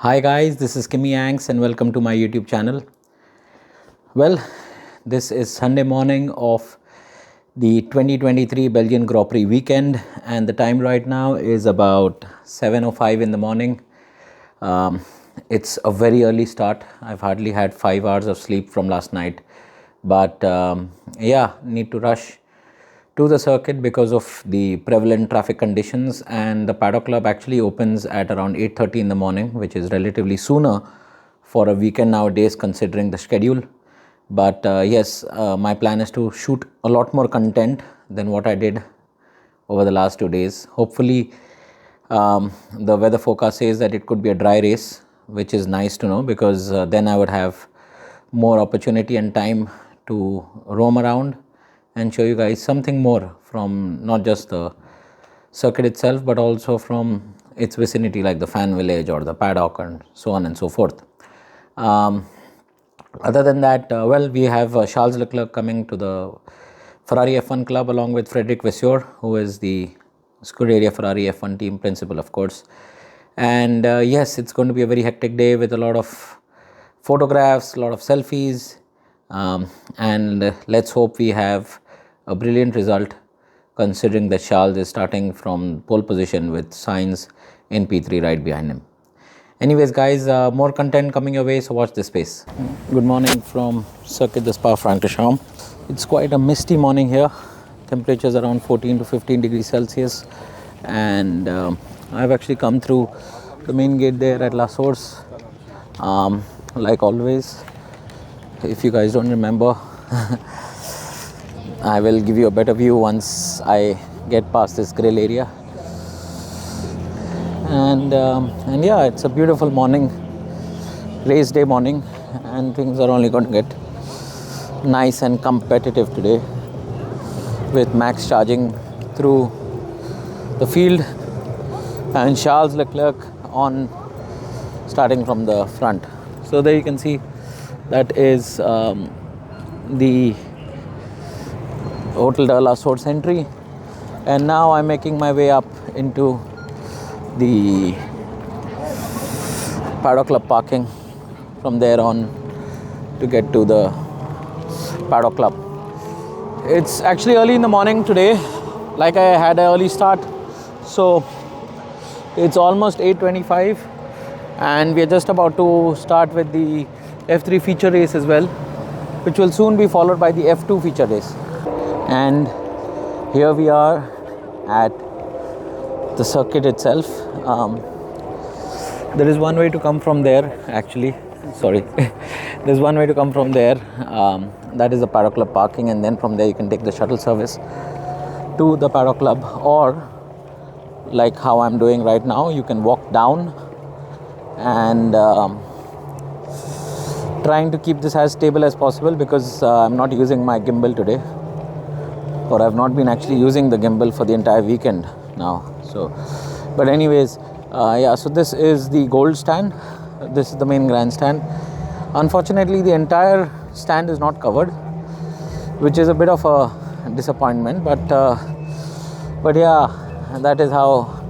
Hi guys, this is Kimmy Yanks and welcome to my YouTube channel. Well, this is Sunday morning of the 2023 Belgian Grand Prix weekend and the time right now is about 7:05 in the morning. It's a very early start. I've hardly had 5 hours of sleep from last night, but need to rush to the circuit because of the prevalent traffic conditions, and the Paddock Club actually opens at around 8:30 in the morning, which is relatively sooner for a weekend nowadays considering the schedule. But my plan is to shoot a lot more content than what I did over the last 2 days. Hopefully the weather forecast says that it could be a dry race, which is nice to know because then I would have more opportunity and time to roam around and show you guys something more from not just the circuit itself but also from its vicinity, like the fan village or the paddock and so on and so forth. Other than that, we have Charles Leclerc coming to the Ferrari F1 Club along with Frederic Vasseur, who is the Scuderia Ferrari F1 Team principal, of course. And yes, it's going to be a very hectic day with a lot of photographs, a lot of selfies, and let's hope we have a brilliant result considering that Charles is starting from pole position with Sainz in P3 right behind him. Anyways guys, more content coming your way, so watch this space. Good morning from Circuit de Spa-Francorchamps. It's quite a misty morning here. Temperatures around 14 to 15 degrees Celsius, and I've actually come through the main gate there at La Source. Like always, if you guys don't remember, I will give you a better view once I get past this grill area. And yeah, it's a beautiful morning, race day morning, and things are only going to get nice and competitive today with Max charging through the field and Charles Leclerc on starting from the front. So there you can see that is the Hotel de la Source entry, and now I'm making my way up into the Paddock Club parking from there on to get to the Paddock Club. It's actually early in the morning today, like I had an early start, so it's almost 8:25 and we're just about to start with the F3 feature race as well, which will soon be followed by the F2 feature race. And here we are at the circuit itself. There is one way to come from there, actually. Sorry. There's one way to come from there. That is the Paddock Club parking, and then from there you can take the shuttle service to the Paddock Club, or like how I'm doing right now, you can walk down, and trying to keep this as stable as possible because I'm not using my gimbal today, or I've not been actually using the gimbal for the entire weekend now. So, but anyways, so this is the gold stand. This is the main grandstand. Unfortunately, the entire stand is not covered, which is a bit of a disappointment, but yeah, that is how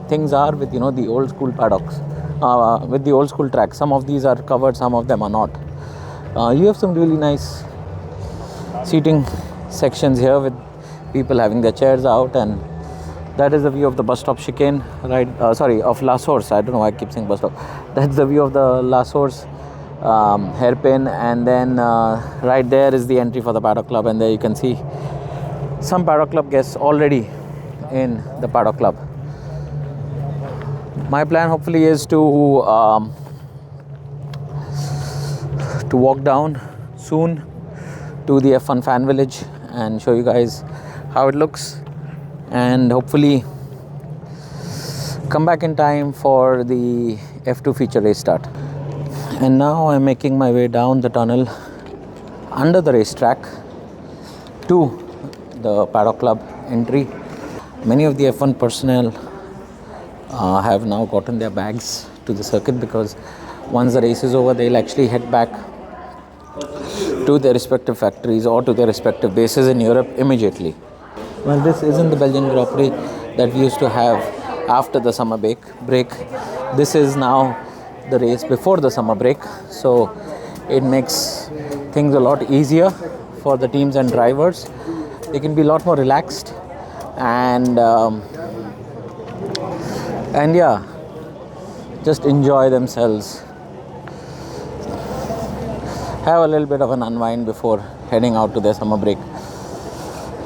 things are with the old school paddocks, with the old school tracks. Some of these are covered, some of them are not. You have some really nice seating sections here with people having their chairs out, and that is the view of the bus stop chicane, right? Of La Source. I don't know why I keep saying bus stop. That's the view of the La Source hairpin, and then right there is the entry for the Paddock Club, and there you can see some Paddock Club guests already in the Paddock Club. My plan hopefully is to walk down soon to the F1 fan village and show you guys how it looks, and hopefully come back in time for the F2 feature race start. And now I'm making my way down the tunnel under the racetrack to the Paddock Club entry. Many of the F1 personnel have now gotten their bags to the circuit because once the race is over, they'll actually head back to their respective factories or to their respective bases in Europe immediately. Well, this isn't the Belgian Grand Prix that we used to have after the summer break. This is now the race before the summer break, so it makes things a lot easier for the teams and drivers. They can be a lot more relaxed and yeah, just enjoy themselves, have a little bit of an unwind before heading out to their summer break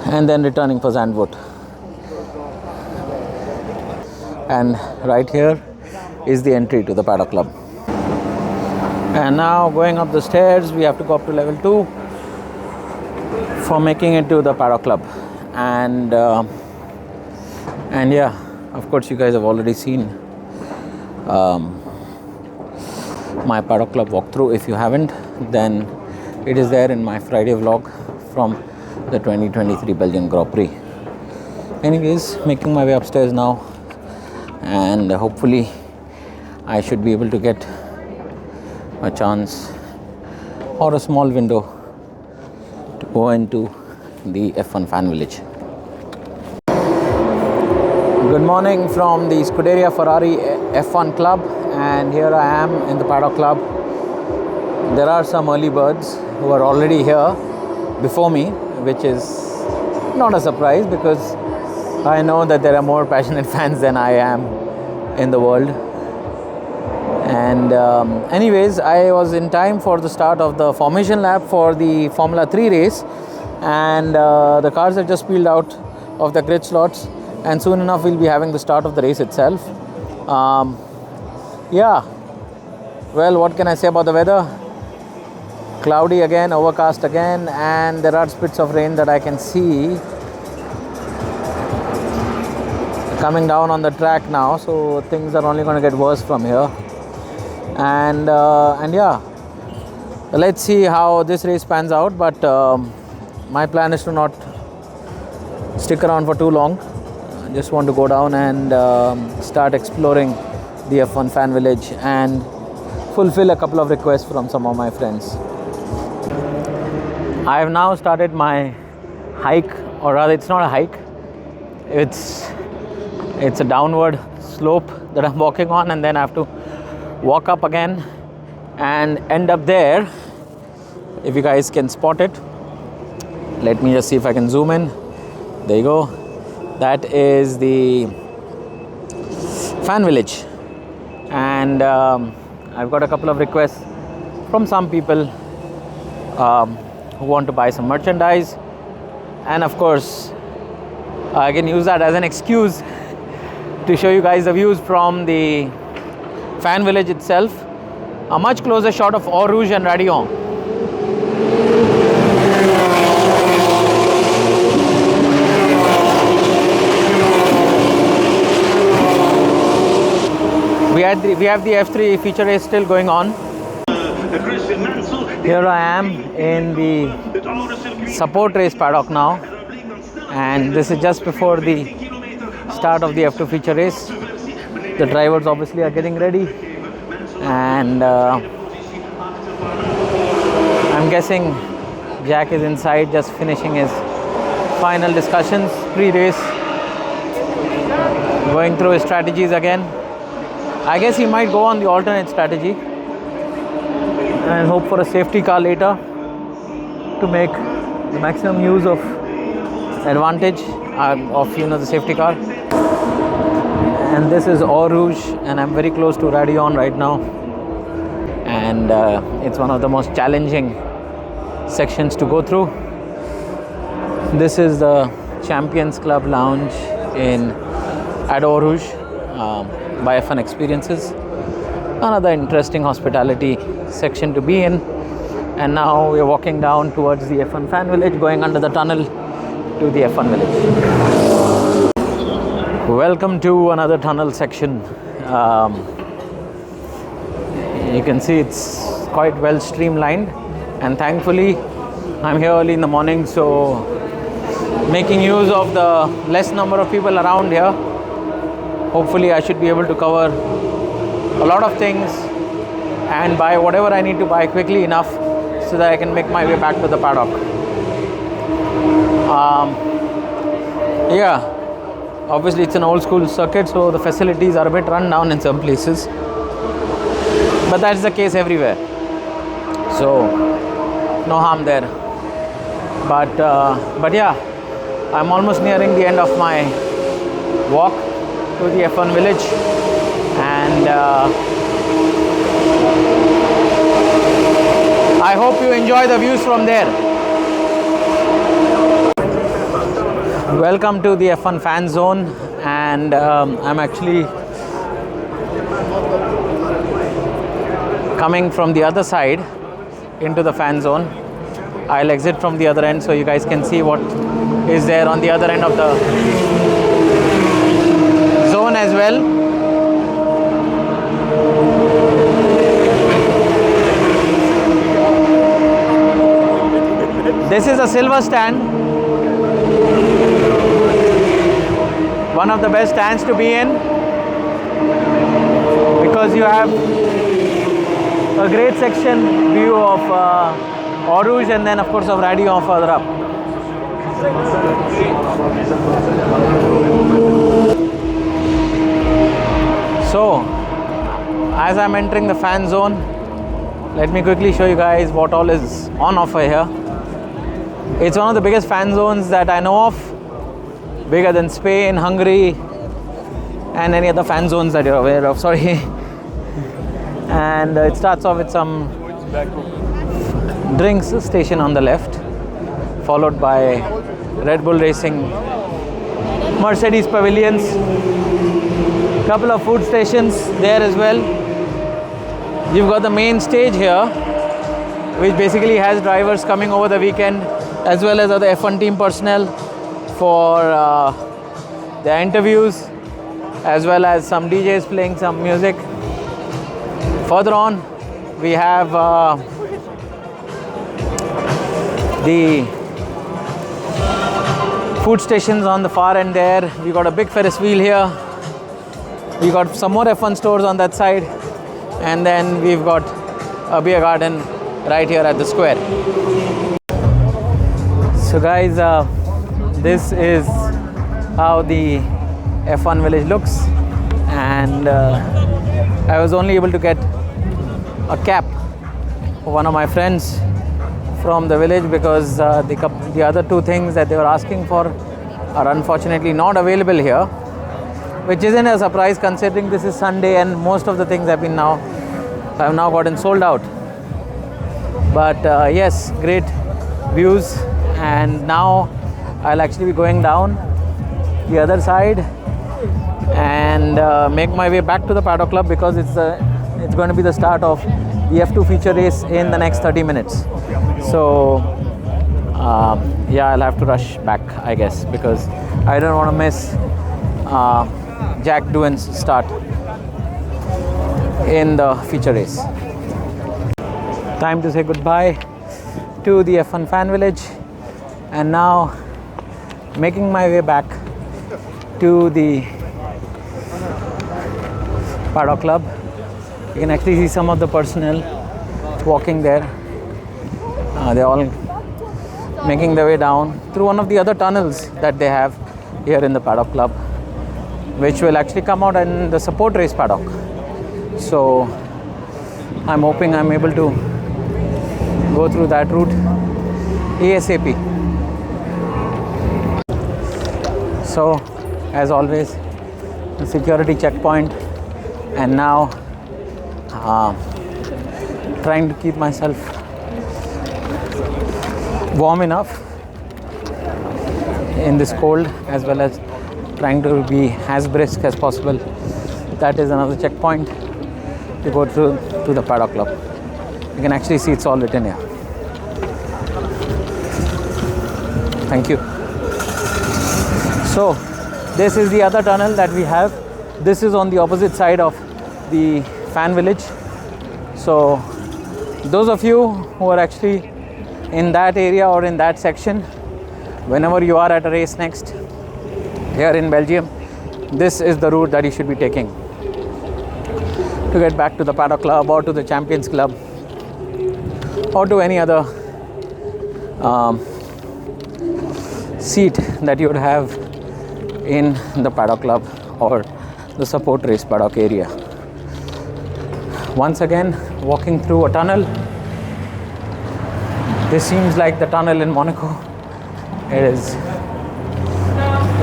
and then returning for Zandvoort. And right here is the entry to the Paddock Club. And now going up the stairs, we have to go up to level 2 for making it to the Paddock Club. And yeah, of course you guys have already seen my Paddock Club walkthrough. If you haven't, then it is there in my Friday vlog from the 2023 Belgian Grand Prix. Anyways, making my way upstairs now, and hopefully I should be able to get a chance or a small window to go into the F1 fan village. Good morning from the Scuderia Ferrari F1 Club, and here I am in the Paddock Club. There are some early birds who are already here before me, which is not a surprise because I know that there are more passionate fans than I am in the world. And anyways, I was in time for the start of the formation lap for the Formula 3 race, and the cars have just peeled out of the grid slots, and soon enough we'll be having the start of the race itself. Yeah, well, what can I say about the weather? Cloudy again, overcast again, and there are spits of rain that I can see coming down on the track now, so things are only going to get worse from here. And yeah, let's see how this race pans out, but my plan is to not stick around for too long. I just want to go down and start exploring the F1 fan village and fulfill a couple of requests from some of my friends. I have now started my hike, or rather it's not a hike, it's a downward slope that I'm walking on, and then I have to walk up again and end up there. If you guys can spot it, let me just see if I can zoom in. There you go. That is the fan village, and I've got a couple of requests from some people who want to buy some merchandise, and of course I can use that as an excuse to show you guys the views from the fan village itself. A much closer shot of Eau Rouge and Radillon. We have the F3 feature race still going on. Here I am in the support race paddock now, and this is just before the start of the F2 feature race. The drivers obviously are getting ready, and I'm guessing Jack is inside just finishing his final discussions pre-race, going through his strategies again. I guess he might go on the alternate strategy and hope for a safety car later to make the maximum use of advantage of the safety car. And this is Eau Rouge, and I'm very close to Radillon right now, and it's one of the most challenging sections to go through. This is the Champions Club Lounge at Eau Rouge by F1 Experiences. Another interesting hospitality section to be in. And now we're walking down towards the F1 fan village, going under the tunnel to the F1 village. Welcome to another tunnel section. You can see it's quite well streamlined, and thankfully I'm here early in the morning, so making use of the less number of people around here. Hopefully I should be able to cover a lot of things and buy whatever I need to buy quickly enough so that I can make my way back to the paddock. Yeah, obviously it's an old school circuit, so the facilities are a bit run down in some places. but that's the case everywhere, so no harm there. But yeah, I'm almost nearing the end of my walk to the F1 village, and I hope you enjoy the views from there. Welcome to the F1 fan zone, and I'm actually coming from the other side into the fan zone. I'll exit from the other end so you guys can see what is there on the other end of the zone as well. This is a silver stand, one of the best stands to be in, because you have a great section view of Eau Rouge, and then of course of Radio further up. So as I'm entering the fan zone, let me quickly show you guys what all is on offer here. It's one of the biggest fan zones that I know of, bigger than Spain, Hungary, and any other fan zones that you're aware of. Sorry. And it starts off with some drinks station on the left, followed by Red Bull Racing, Mercedes pavilions, couple of food stations there as well. You've got the main stage here, which basically has drivers coming over the weekend, as well as other F1 team personnel for their interviews, as well as some DJs playing some music. Further on, we have the food stations on the far end there. We got a big Ferris wheel here. We got some more F1 stores on that side, and then we've got a beer garden right here at the square. So guys, this is how the F1 village looks, and I was only able to get a cap for one of my friends from the village, because the other two things that they were asking for are unfortunately not available here, which isn't a surprise considering this is Sunday and most of the things have now gotten sold out. But yes, great views, and now I'll actually be going down the other side and make my way back to the Paddock Club, because it's going to be the start of the F2 feature race in the next 30 minutes. So yeah, I'll have to rush back, I guess, because I don't want to miss Jack Doohan's start in the feature race. Time to say goodbye to the F1 fan village, and now making my way back to the Paddock Club. You can actually see some of the personnel walking there. They're all making their way down through one of the other tunnels that they have here in the Paddock Club, which will actually come out in the support race paddock. So I'm hoping I'm able to go through that route ASAP. So as always, the security checkpoint, and now trying to keep myself warm enough in this cold, as well as trying to be as brisk as possible. That is another checkpoint to go through to the Paddock Club. You can actually see it's all written here. Thank you. So this is the other tunnel that we have. This is on the opposite side of the fan village. So those of you who are actually in that area or in that section, whenever you are at a race next here in Belgium, this is the route that you should be taking to get back to the Paddock Club or to the Champions Club or to any other seat that you would have in the Paddock Club or the support race paddock area. Once again, walking through a tunnel. This seems like the tunnel in Monaco. It is.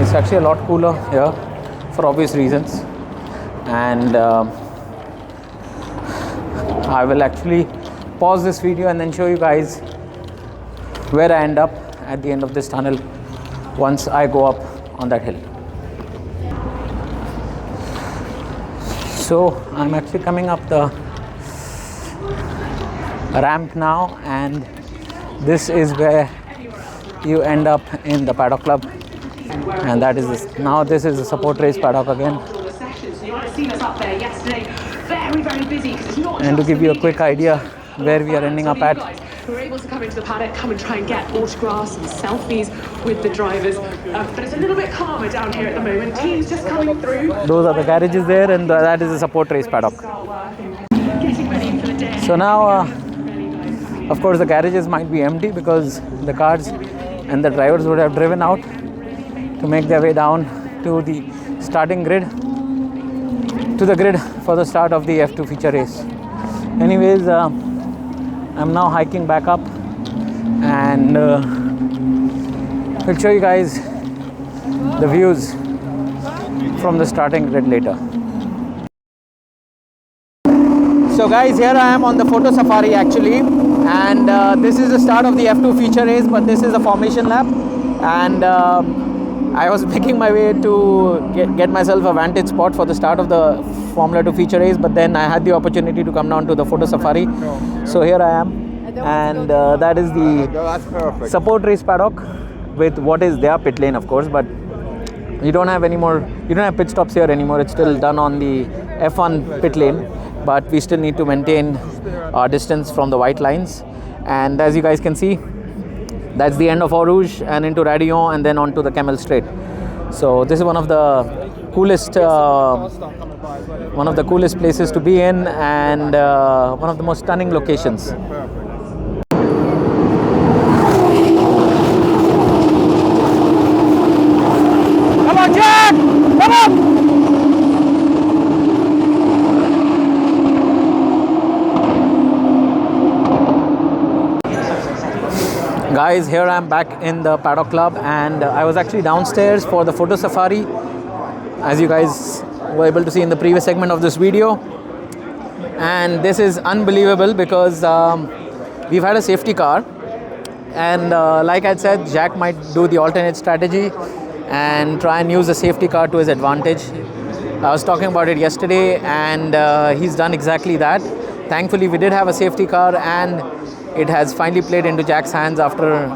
It's actually a lot cooler here for obvious reasons. And I will actually pause this video and then show you guys where I end up at the end of this tunnel once I go up on that hill. So I'm actually coming up the ramp now, and this is where you end up in the Paddock Club, and that is this. Now this is the support race paddock again. And to give you a quick idea where we are ending up at, we're able to come into the paddock, come and try and get autographs and selfies with the drivers, but it's a little bit calmer down here at the moment. Teams just coming through. Those are the garages there, and that is the support race paddock. So now of course the garages might be empty because the cars and the drivers would have driven out to make their way down to the starting grid, to the grid for the start of the F2 feature race. Anyways, I'm now hiking back up, and I'll show you guys the views from the starting grid later. So guys, here I am on the photo safari actually, and this is the start of the F2 feature race, but this is a formation lap, and I was making my way to get myself a vantage spot for the start of the Formula 2 feature race, but then I had the opportunity to come down to the photo safari. So here I am, and that is the support race paddock with what is their pit lane, of course, but you don't have pit stops here anymore. It's still done on the F1 pit lane, but we still need to maintain our distance from the white lines. And as you guys can see, that's the end of Eau Rouge and into Radillon and then onto the Camel Straight. So this is one of the coolest places to be in, and one of the most stunning locations. Come on, Jack! Come on! Guys, here I am back in the Paddock Club, and I was actually downstairs for the photo safari, as you guys were able to see in the previous segment of this video. And this is unbelievable because we've had a safety car, and like I said, Jack might do the alternate strategy and try and use the safety car to his advantage. I was talking about it yesterday, and he's done exactly that. Thankfully, we did have a safety car, and it has finally played into Jack's hands after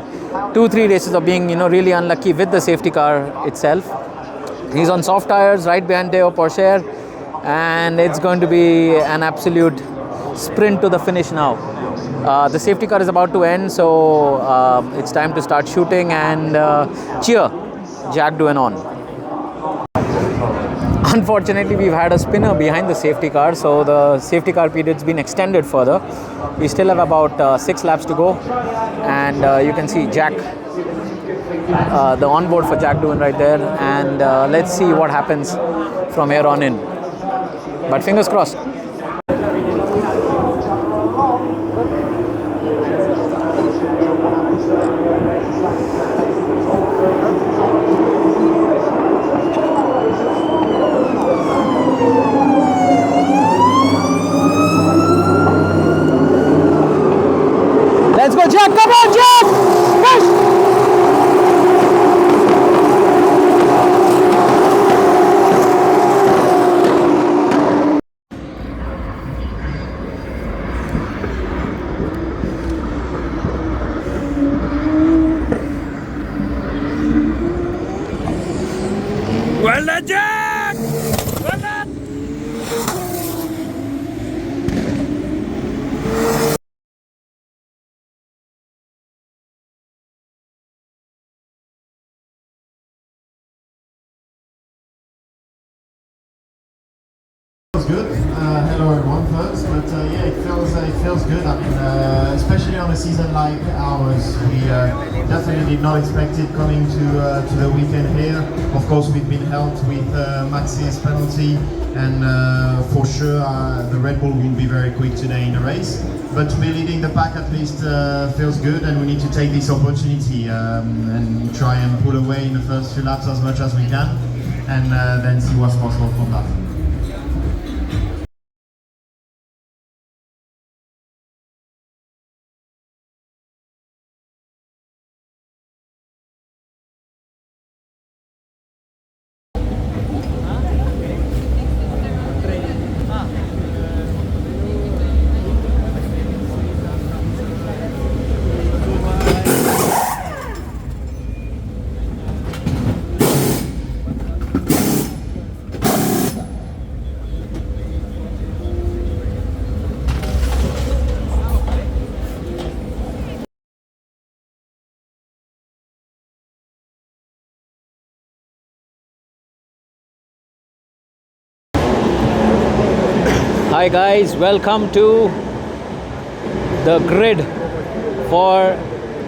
2-3 races of being, really unlucky with the safety car itself. He's on soft tires right behind Theo Porcher, and it's going to be an absolute sprint to the finish now. The safety car is about to end, so it's time to start shooting and cheer Jack Doohan on. Unfortunately, we've had a spinner behind the safety car, so the safety car period's been extended further. We still have about 6 laps to go, and you can see Jack, the onboard for Jack Doohan right there, and let's see what happens from here on in. But fingers crossed. Let's go, Jack! Come on, Jack! Push! Well done, Jack! Well done! Good. Hello everyone first, but yeah, it feels it feels good. I mean, especially on a season like ours, we definitely did not expect it coming to the weekend here. Of course, we've been helped with Max's penalty, and for sure the Red Bull won't be very quick today in the race. But to be leading the pack at least feels good, and we need to take this opportunity and try and pull away in the first few laps as much as we can, and then see what's possible from that. Hi guys, welcome to the grid for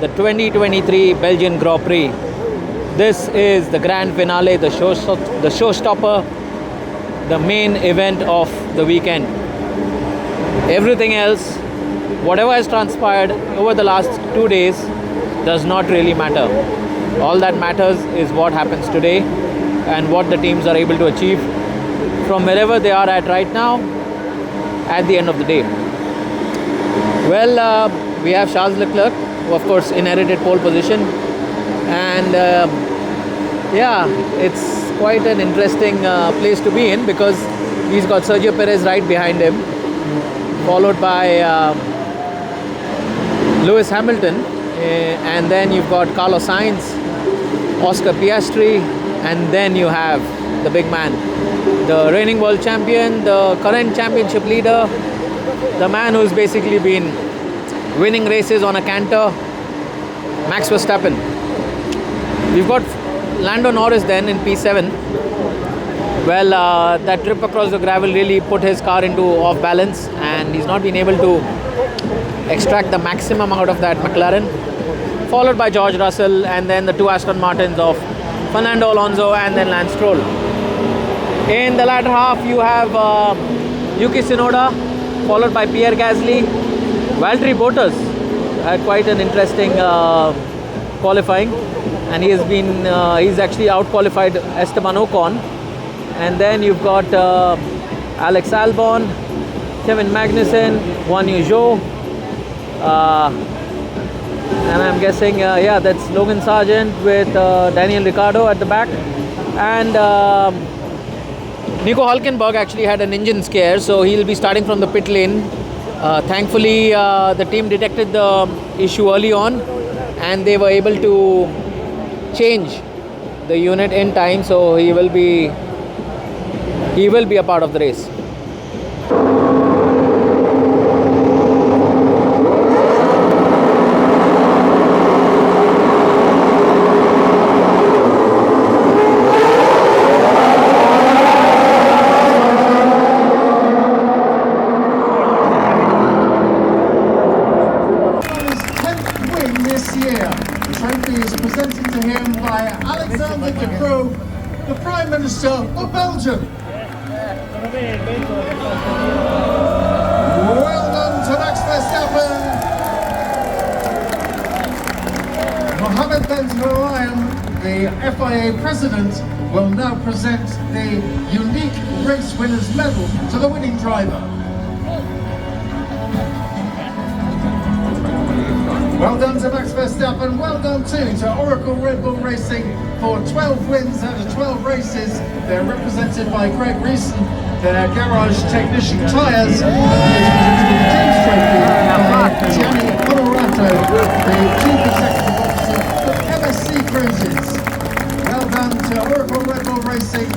the 2023 Belgian Grand Prix. This is the grand finale, the showstopper, the main event of the weekend. Everything else, whatever has transpired over the last 2 days, does not really matter. All that matters is what happens today and what the teams are able to achieve from wherever they are at right now at the end of the day. Well, we have Charles Leclerc, who of course inherited pole position, and yeah, it's quite an interesting place to be in, because he's got Sergio Perez right behind him, followed by Lewis Hamilton, and then you've got Carlos Sainz, Oscar Piastri, and then you have the big man, the reigning world champion, the current championship leader, the man who's basically been winning races on a canter, Max Verstappen. We've got Lando Norris then in P7. Well, that trip across the gravel really put his car into off balance, and he's not been able to extract the maximum out of that McLaren, followed by George Russell, and then the two Aston Martins of Fernando Alonso and then Lance Stroll. In the latter half, you have Yuki Tsunoda, followed by Pierre Gasly. Valtteri Bottas had quite an interesting qualifying, and he's actually out-qualified Esteban Ocon. And then you've got Alex Albon, Kevin Magnussen, Guan Yu Zhou, and I'm guessing, yeah, that's Logan Sargent with Daniel Ricciardo at the back. And Nico Hülkenberg actually had an engine scare, so he'll be starting from the pit lane. Thankfully, the team detected the issue early on, and they were able to change the unit in time, so he will be a part of the race. The Prime Minister of Belgium. Well done to Max Verstappen. Mohammed Ben Sulayem, the FIA President, will now present the unique race winners medal to the winning driver. Well done to Max Verstappen, well done too to Oracle Red Bull Racing for 12 wins out of 12 races. They're represented by Greg Reeson, their garage technician tyres, and the James Trophy by Gianni Honorato, the chief executive officer of MSC Cruises. Well done to Oracle Red Bull Racing.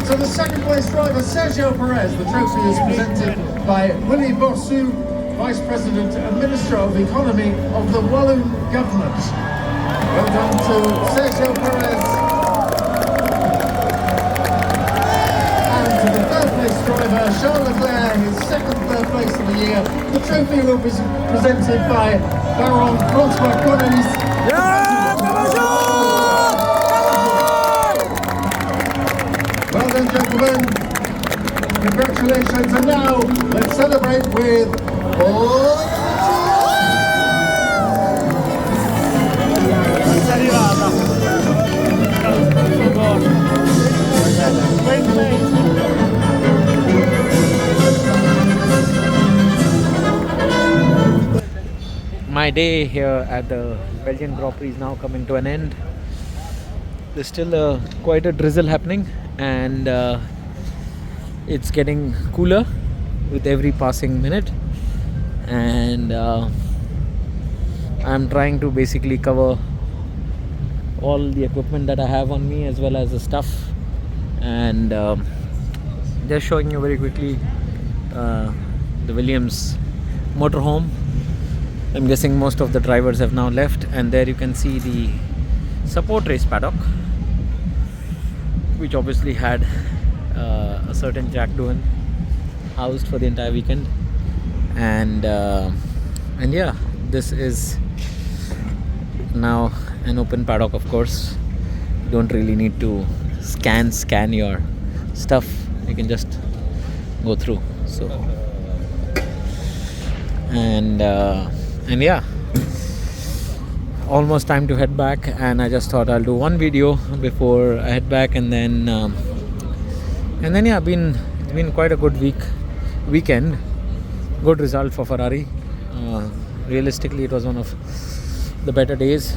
To the second place driver Sergio Perez, the trophy is presented by Willy Borsou, Vice President and Minister of Economy of the Walloon Government. Well done to Sergio Perez. And to the third place driver, Charles Leclerc, his second third place of the year. The trophy will be presented by Baron Francois Cornelis. Well done, gentlemen. Congratulations. And now let's celebrate with My day here at the Belgian Grand Prix is now coming to an end. There's still quite a drizzle happening, and it's getting cooler with every passing minute, and I'm trying to basically cover all the equipment that I have on me as well as the stuff, and just showing you very quickly the Williams motorhome. I'm guessing most of the drivers have now left, and there you can see the support race paddock, which obviously had a certain Jack Doohan housed for the entire weekend, and yeah, this is now an open paddock. Of course, you don't really need to scan your stuff, you can just go through. So and yeah, almost time to head back, and I just thought I'll do one video before I head back, and then yeah, it's been quite a good weekend. Good result for Ferrari. Realistically, it was one of the better days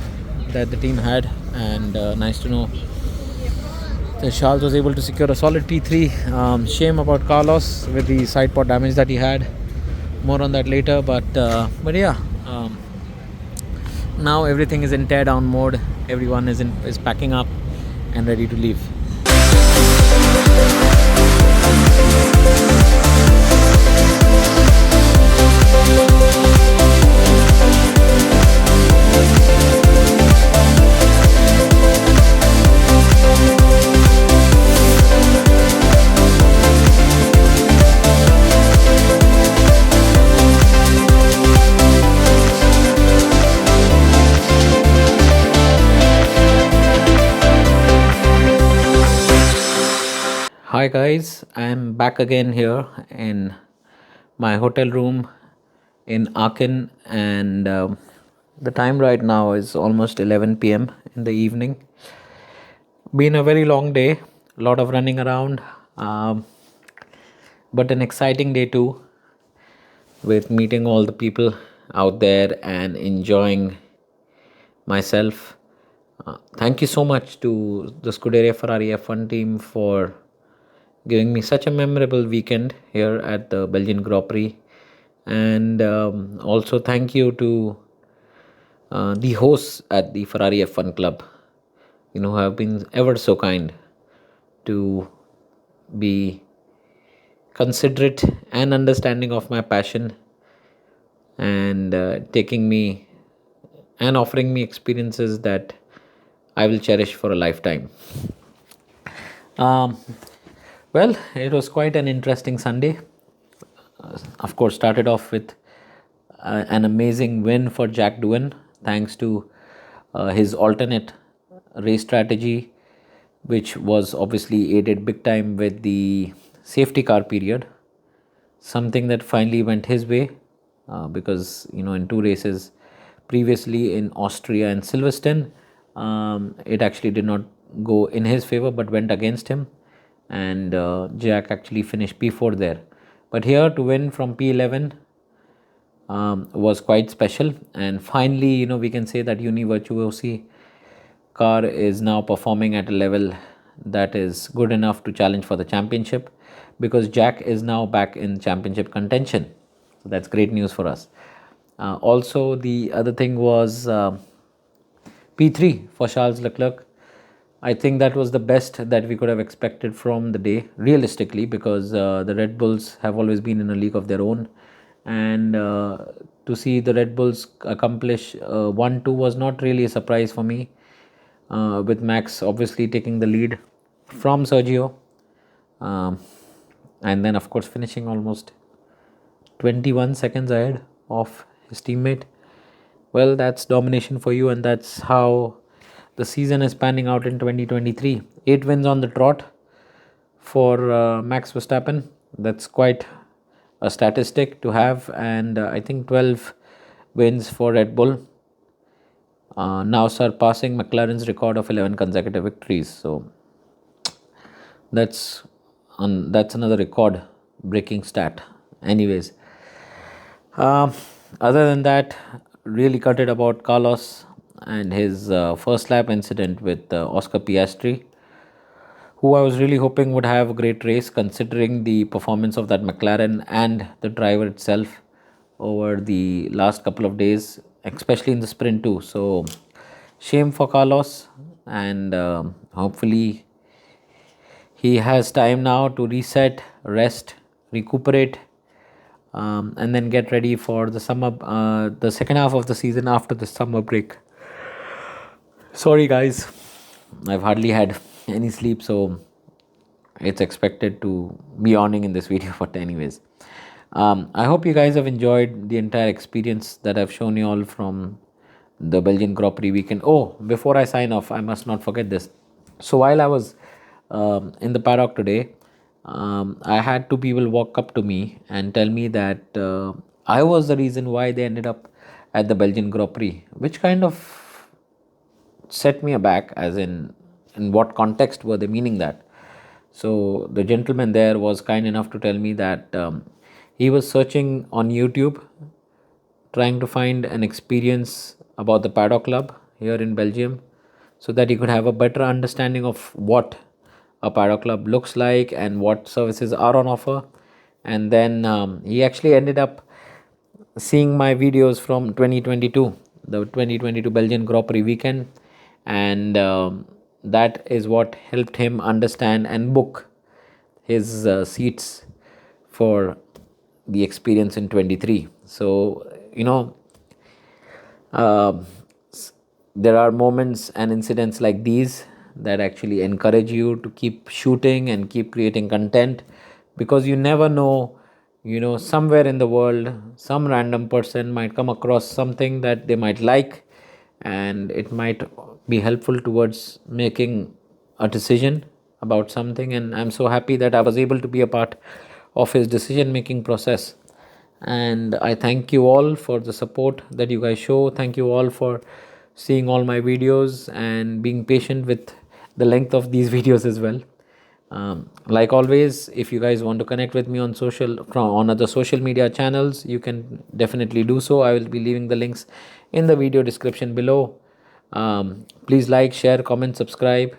that the team had, and nice to know that Charles was able to secure a solid P3. Shame about Carlos with the side pod damage that he had. More on that later, but yeah, now everything is in tear down mode. Everyone is packing up and ready to leave. Hi guys, I'm back again here in my hotel room in Aachen, and the time right now is almost 11 p.m. in the evening. Been a very long day, a lot of running around, but an exciting day too, with meeting all the people out there and enjoying myself. Thank you so much to the Scuderia Ferrari F1 team for giving me such a memorable weekend here at the Belgian Grand Prix, and also thank you to the hosts at the Ferrari F1 Club, who have been ever so kind to be considerate and understanding of my passion, and taking me and offering me experiences that I will cherish for a lifetime. Well, it was quite an interesting Sunday. Of course, started off with an amazing win for Jack Doohan, thanks to his alternate race strategy, which was obviously aided big time with the safety car period. Something that finally went his way, because in two races previously in Austria and Silverstone, it actually did not go in his favor but went against him, and Jack actually finished P4 there. But here to win from P11 was quite special, and finally we can say that Uni Virtuosi car is now performing at a level that is good enough to challenge for the championship, because Jack is now back in championship contention. So that's great news for us. Also, the other thing was P3 for Charles Leclerc. I think that was the best that we could have expected from the day, realistically, because the Red Bulls have always been in a league of their own, and to see the Red Bulls accomplish 1-2 was not really a surprise for me, with Max obviously taking the lead from Sergio. and then of course finishing almost 21 seconds ahead of his teammate. Well, that's domination for you, and that's how the season is panning out in 2023. 8 wins on the trot for Max Verstappen. That's quite a statistic to have, and I think 12 wins for Red Bull, now surpassing McLaren's record of 11 consecutive victories. So that's another record breaking stat. Anyways, other than that, really gutted about Carlos and his first lap incident with Oscar Piastri, who I was really hoping would have a great race considering the performance of that McLaren and the driver itself over the last couple of days, especially in the sprint too. So shame for Carlos, and hopefully he has time now to reset, rest, recuperate, and then get ready for the summer, the second half of the season after the summer break. Sorry guys, I've hardly had any sleep, so it's expected to be yawning in this video. But anyways, I hope you guys have enjoyed the entire experience that I've shown you all from the Belgian Grand Prix weekend. Oh, before I sign off, I must not forget this. So while I was in the paddock today, I had two people walk up to me and tell me that I was the reason why they ended up at the Belgian Grand Prix, which kind of set me aback, as in what context were they meaning that. So the gentleman there was kind enough to tell me that he was searching on YouTube, trying to find an experience about the Paddock Club here in Belgium, so that he could have a better understanding of what a Paddock Club looks like and what services are on offer. And then he actually ended up seeing my videos from 2022, the 2022 Belgian Grand Prix weekend, and that is what helped him understand and book his seats for the experience in 23. So there are moments and incidents like these that actually encourage you to keep shooting and keep creating content, because you never know, somewhere in the world some random person might come across something that they might like, and it might be helpful towards making a decision about something. And I'm so happy that I was able to be a part of his decision making process. And I thank you all for the support that you guys show. Thank you all for seeing all my videos and being patient with the length of these videos as well. Like always, if you guys want to connect with me on other social media channels, you can definitely do so. I will be leaving the links in the video description below. Please like, share, comment, subscribe.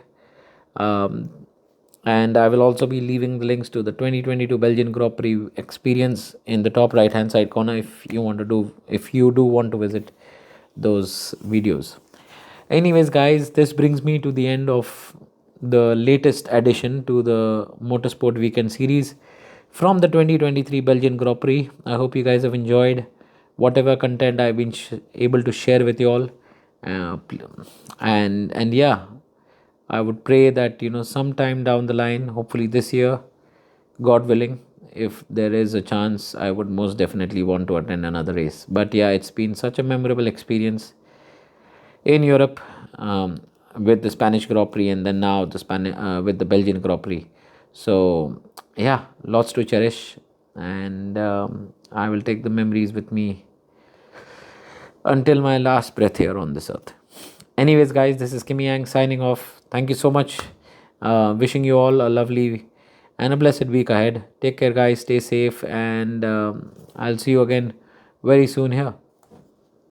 And I will also be leaving the links to the 2022 Belgian Grand Prix experience in the top right hand side corner if you do want to visit those videos. Anyways guys, this brings me to the end of the latest addition to the Motorsport Weekend series from the 2023 Belgian Grand Prix. I hope you guys have enjoyed whatever content I've been able to share with you all. And yeah, I would pray that sometime down the line, hopefully this year, God willing, if there is a chance, I would most definitely want to attend another race. But yeah, it's been such a memorable experience in Europe, with the Spanish Grand Prix, and then now with the Belgian Grand Prix. So yeah, lots to cherish, and I will take the memories with me until my last breath here on this earth. Anyways guys, this is Kimi Yang signing off. Thank you so much. Wishing you all a lovely and a blessed week ahead. Take care guys, stay safe, and I'll see you again very soon here.